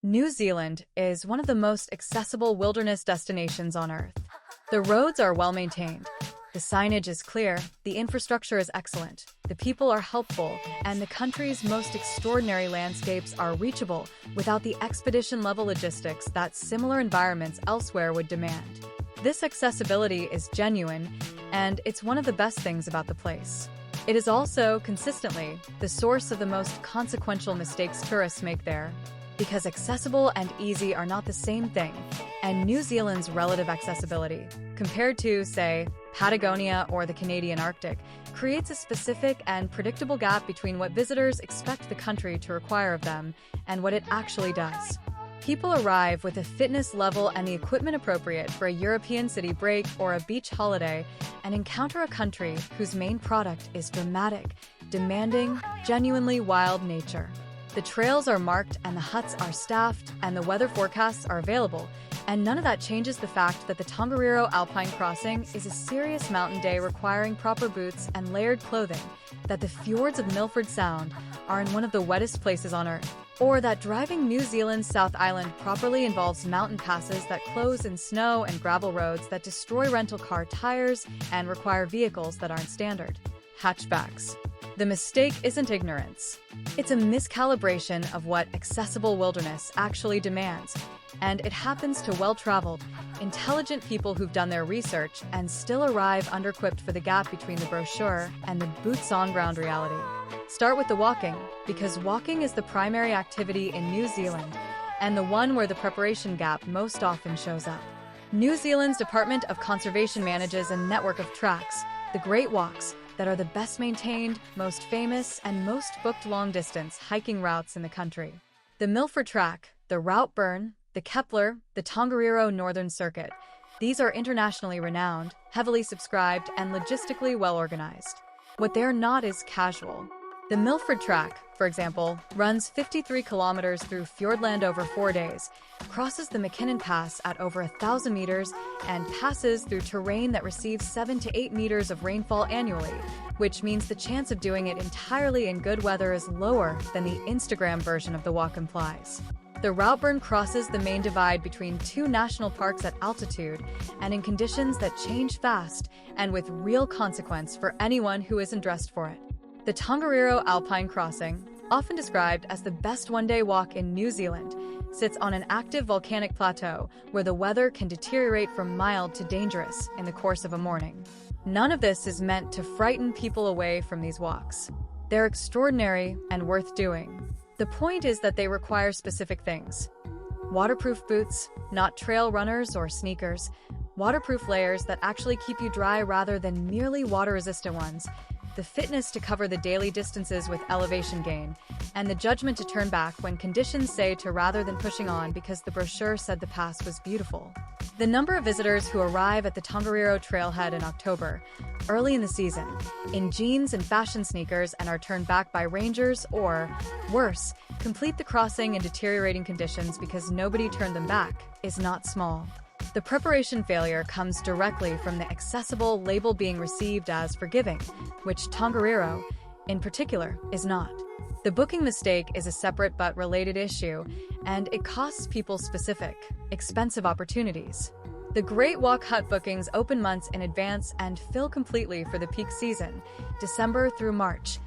New Zealand is one of the most accessible wilderness destinations on Earth. The roads are well maintained, the signage is clear, the infrastructure is excellent, the people are helpful, and the country's most extraordinary landscapes are reachable without the expedition-level logistics that similar environments elsewhere would demand. This accessibility is genuine, and it's one of the best things about the place. It is also, consistently, the source of the most consequential mistakes tourists make there, because accessible and easy are not the same thing, and New Zealand's relative accessibility, compared to, say, Patagonia or the Canadian Arctic, creates a specific and predictable gap between what visitors expect the country to require of them and what it actually does. People arrive with a fitness level and the equipment appropriate for a European city break or a beach holiday and encounter a country whose main product is dramatic, demanding, genuinely wild nature. The trails are marked and the huts are staffed and the weather forecasts are available, and none of that changes the fact that the Tongariro Alpine Crossing is a serious mountain day requiring proper boots and layered clothing, that the fjords of Milford Sound are in one of the wettest places on Earth, or that driving New Zealand's South Island properly involves mountain passes that close in snow and gravel roads that destroy rental car tires and require vehicles that aren't standard hatchbacks. The mistake isn't ignorance. It's a miscalibration of what accessible wilderness actually demands, and it happens to well-traveled, intelligent people who've done their research and still arrive under-equipped for the gap between the brochure and the boots-on-ground reality. Start with the walking, because walking is the primary activity in New Zealand, and the one where the preparation gap most often shows up. New Zealand's Department of Conservation manages a network of tracks, the Great Walks, that are the best maintained, most famous, and most booked long-distance hiking routes in the country. The Milford Track, the Route Burn, the Kepler, the Tongariro Northern Circuit. These are internationally renowned, heavily subscribed, and logistically well-organized. What they're not is casual. The Milford Track, for example, runs 53 kilometers through Fjordland over 4 days, crosses the McKinnon Pass at over 1,000 meters, and passes through terrain that receives 7 to 8 meters of rainfall annually, which means the chance of doing it entirely in good weather is lower than the Instagram version of the walk implies. The Route Burn crosses the main divide between two national parks at altitude and in conditions that change fast and with real consequence for anyone who isn't dressed for it. The Tongariro Alpine Crossing, often described as the best one-day walk in New Zealand, sits on an active volcanic plateau where the weather can deteriorate from mild to dangerous in the course of a morning. None of this is meant to frighten people away from these walks. They're extraordinary and worth doing. The point is that they require specific things. Waterproof boots, not trail runners or sneakers, waterproof layers that actually keep you dry rather than merely water-resistant ones, the fitness to cover the daily distances with elevation gain, and the judgment to turn back when conditions say to rather than pushing on because the brochure said the pass was beautiful. The number of visitors who arrive at the Tongariro trailhead in October, early in the season, in jeans and fashion sneakers and are turned back by rangers or, worse, complete the crossing in deteriorating conditions because nobody turned them back, is not small. The preparation failure comes directly from the accessible label being received as forgiving, which Tongariro, in particular, is not. The booking mistake is a separate but related issue, and it costs people specific, expensive opportunities. The Great Walk hut bookings open months in advance and fill completely for the peak season, December through March,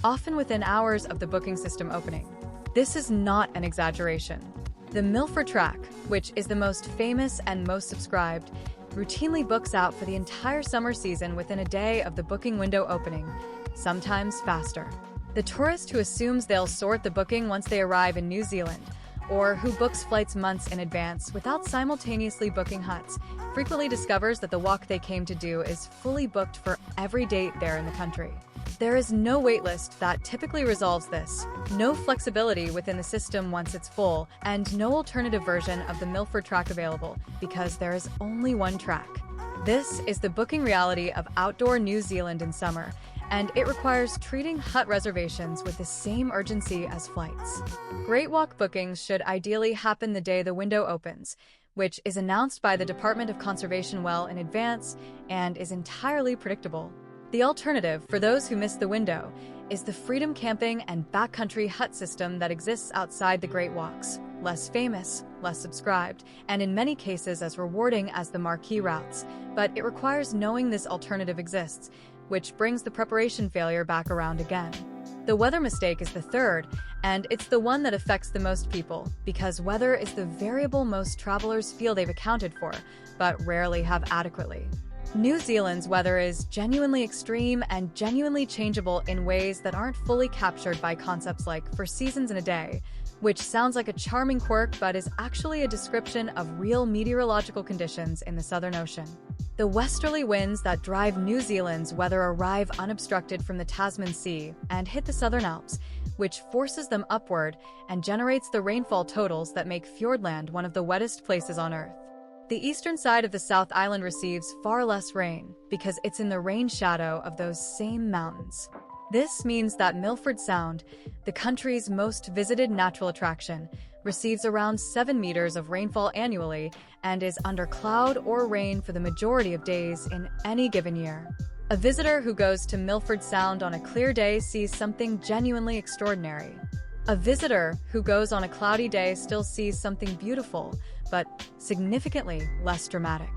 often within hours of the booking system opening. This is not an exaggeration. The Milford Track, which is the most famous and most subscribed, routinely books out for the entire summer season within a day of the booking window opening, sometimes faster. The tourist who assumes they'll sort the booking once they arrive in New Zealand, or who books flights months in advance without simultaneously booking huts, frequently discovers that the walk they came to do is fully booked for every date there in the country. There is no waitlist that typically resolves this, no flexibility within the system once it's full, and no alternative version of the Milford Track available because there is only one track. This is the booking reality of outdoor New Zealand in summer, and it requires treating hut reservations with the same urgency as flights. Great Walk bookings should ideally happen the day the window opens, which is announced by the Department of Conservation well in advance and is entirely predictable. The alternative, for those who miss the window, is the freedom camping and backcountry hut system that exists outside the Great Walks. less famous, less subscribed, and in many cases as rewarding as the marquee routes. But it requires knowing this alternative exists, which brings the preparation failure back around again. The weather mistake is the third, and it's the one that affects the most people, because weather is the variable most travelers feel they've accounted for, but rarely have adequately. New Zealand's weather is genuinely extreme and genuinely changeable in ways that aren't fully captured by concepts like "for seasons in a day," which sounds like a charming quirk but is actually a description of real meteorological conditions in the Southern Ocean. The westerly winds that drive New Zealand's weather arrive unobstructed from the Tasman Sea and hit the Southern Alps, which forces them upward and generates the rainfall totals that make Fiordland one of the wettest places on Earth. The eastern side of the South Island receives far less rain because it's in the rain shadow of those same mountains. This means that Milford Sound, the country's most visited natural attraction, receives around 7 meters of rainfall annually and is under cloud or rain for the majority of days in any given year. A visitor who goes to Milford Sound on a clear day sees something genuinely extraordinary. A visitor who goes on a cloudy day still sees something beautiful, but significantly less dramatic.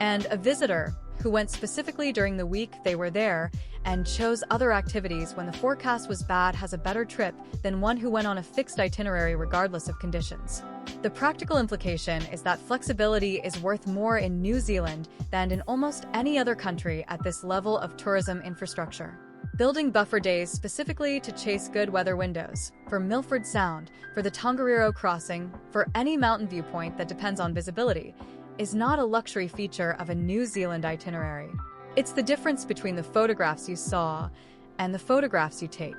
And a visitor who went specifically during the week they were there and chose other activities when the forecast was bad has a better trip than one who went on a fixed itinerary regardless of conditions. The practical implication is that flexibility is worth more in New Zealand than in almost any other country at this level of tourism infrastructure. Building buffer days specifically to chase good weather windows, for Milford Sound, for the Tongariro crossing, for any mountain viewpoint that depends on visibility, is not a luxury feature of a New Zealand itinerary. It's the difference between the photographs you saw and the photographs you take.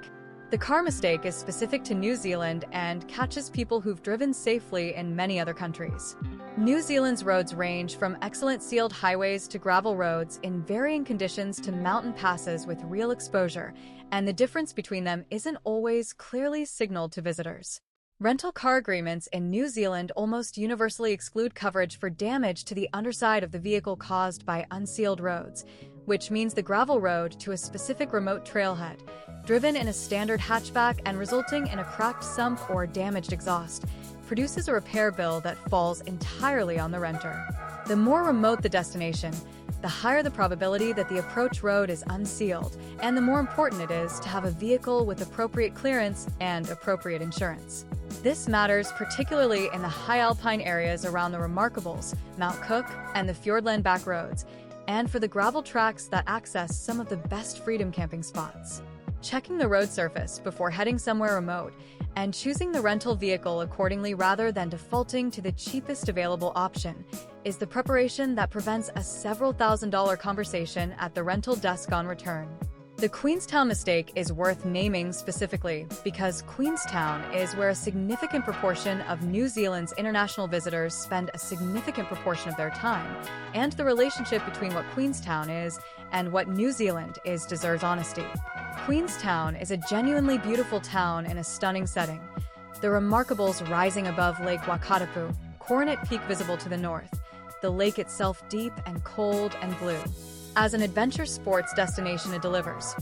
The car mistake is specific to New Zealand and catches people who've driven safely in many other countries. New Zealand's roads range from excellent sealed highways to gravel roads in varying conditions to mountain passes with real exposure, and the difference between them isn't always clearly signaled to visitors. Rental car agreements in New Zealand almost universally exclude coverage for damage to the underside of the vehicle caused by unsealed roads, which means the gravel road to a specific remote trailhead, driven in a standard hatchback and resulting in a cracked sump or damaged exhaust, produces a repair bill that falls entirely on the renter. The more remote the destination, the higher the probability that the approach road is unsealed, and the more important it is to have a vehicle with appropriate clearance and appropriate insurance. This matters particularly in the high alpine areas around the Remarkables, Mount Cook, and the Fiordland back roads, and for the gravel tracks that access some of the best freedom camping spots. Checking the road surface before heading somewhere remote, and choosing the rental vehicle accordingly rather than defaulting to the cheapest available option, is the preparation that prevents a several $1,000 conversation at the rental desk on return. The Queenstown mistake is worth naming specifically because Queenstown is where a significant proportion of New Zealand's international visitors spend a significant proportion of their time, and the relationship between what Queenstown is and what New Zealand is deserves honesty. Queenstown is a genuinely beautiful town in a stunning setting. The Remarkables rising above Lake Wakatipu, Coronet Peak visible to the north, the lake itself deep and cold and blue. As an adventure sports destination it delivers.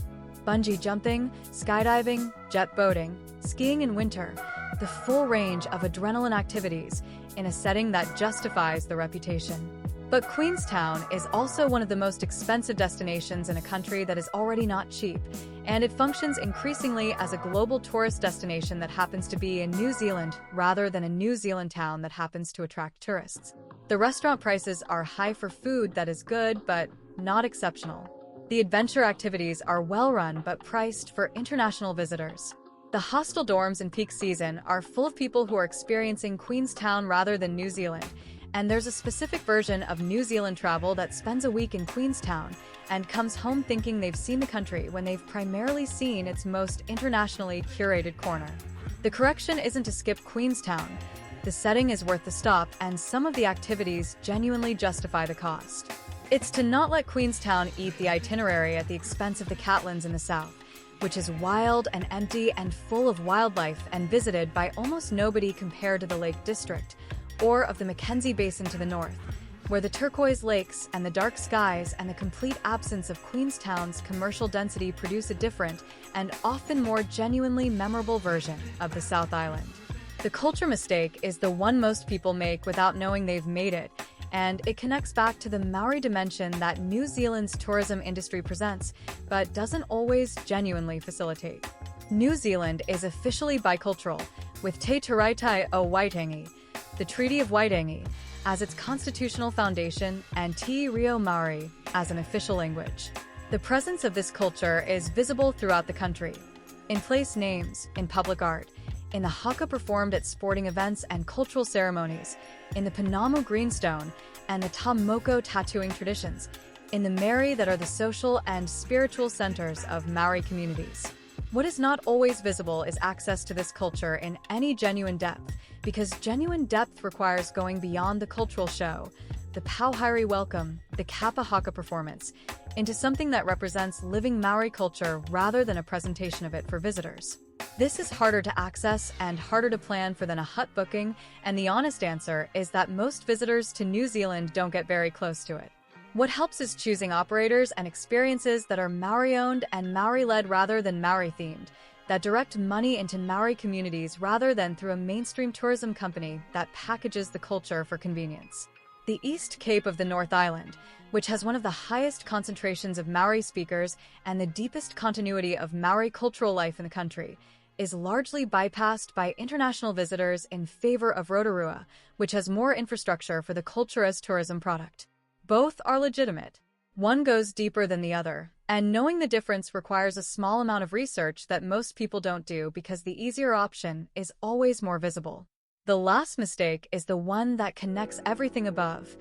Bungee jumping, skydiving, jet boating, skiing in winter, the full range of adrenaline activities in a setting that justifies the reputation. But Queenstown is also one of the most expensive destinations in a country that is already not cheap, and it functions increasingly as a global tourist destination that happens to be in New Zealand rather than a New Zealand town that happens to attract tourists. The restaurant prices are high for food that is good but not exceptional. The adventure activities are well run but priced for international visitors. The hostel dorms in peak season are full of people who are experiencing Queenstown rather than New Zealand, and there's a specific version of New Zealand travel that spends a week in Queenstown and comes home thinking they've seen the country when they've primarily seen its most internationally curated corner. The correction isn't to skip Queenstown. The setting is worth the stop, and some of the activities genuinely justify the cost. It's to not let Queenstown eat the itinerary at the expense of the Catlins in the south, which is wild and empty and full of wildlife and visited by almost nobody compared to the Lake District, or of the Mackenzie Basin to the north, where the turquoise lakes and the dark skies and the complete absence of Queenstown's commercial density produce a different and often more genuinely memorable version of the South Island. The culture mistake is the one most people make without knowing they've made it, and it connects back to the Maori dimension that New Zealand's tourism industry presents, but doesn't always genuinely facilitate. New Zealand is officially bicultural, with Te Tiraitai o Waitangi, the Treaty of Waitangi, as its constitutional foundation and Te Reo Maori as an official language. The presence of this culture is visible throughout the country, in place names, in public art, in the haka performed at sporting events and cultural ceremonies, in the Panamu greenstone and the Tamoko tattooing traditions, in the meri that are the social and spiritual centers of Maori communities. What is not always visible is access to this culture in any genuine depth, because genuine depth requires going beyond the cultural show, the Pauhaere welcome, the Kappa haka performance, into something that represents living Maori culture rather than a presentation of it for visitors. This is harder to access and harder to plan for than a hut booking, and the honest answer is that most visitors to New Zealand don't get very close to it. What helps is choosing operators and experiences that are Maori-owned and Māori-led rather than Maori-themed, that direct money into Maori communities rather than through a mainstream tourism company that packages the culture for convenience. The East Cape of the North Island, which has one of the highest concentrations of Maori speakers and the deepest continuity of Maori cultural life in the country, is largely bypassed by international visitors in favor of Rotorua, which has more infrastructure for the culture as tourism product. Both are legitimate. One goes deeper than the other, and knowing the difference requires a small amount of research that most people don't do because the easier option is always more visible. The last mistake is the one that connects everything above: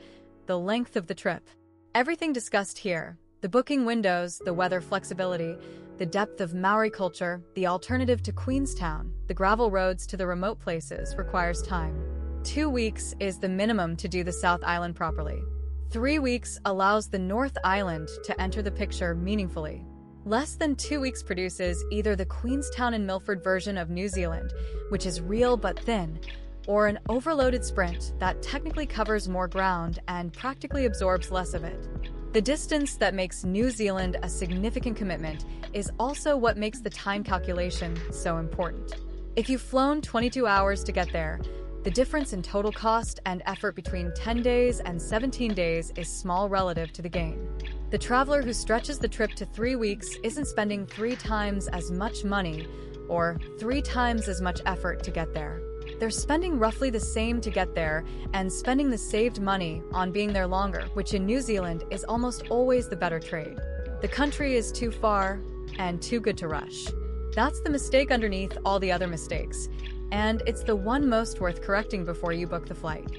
the length of the trip. Everything discussed here, the booking windows, the weather flexibility, the depth of Maori culture, the alternative to Queenstown, the gravel roads to the remote places, requires time. 2 weeks is the minimum to do the South Island properly. 3 weeks allows the North Island to enter the picture meaningfully. Less than 2 weeks produces either the Queenstown and Milford version of New Zealand, which is real but thin, or an overloaded sprint that technically covers more ground and practically absorbs less of it. The distance that makes New Zealand a significant commitment is also what makes the time calculation so important. If you've flown 22 hours to get there, the difference in total cost and effort between 10 days and 17 days is small relative to the gain. The traveler who stretches the trip to 3 weeks isn't spending 3 times as much money or 3 times as much effort to get there. They're spending roughly the same to get there and spending the saved money on being there longer, which in New Zealand is almost always the better trade. The country is too far and too good to rush. That's the mistake underneath all the other mistakes, and it's the one most worth correcting before you book the flight.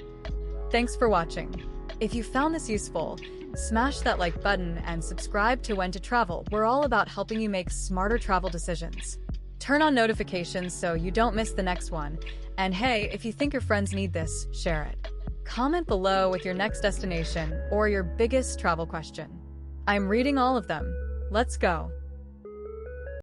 Thanks for watching. If you found this useful, smash that like button and subscribe to When to Travel. We're all about helping you make smarter travel decisions. Turn on notifications so you don't miss the next one. And hey, if you think your friends need this, share it. Comment below with your next destination or your biggest travel question. I'm reading all of them. Let's go.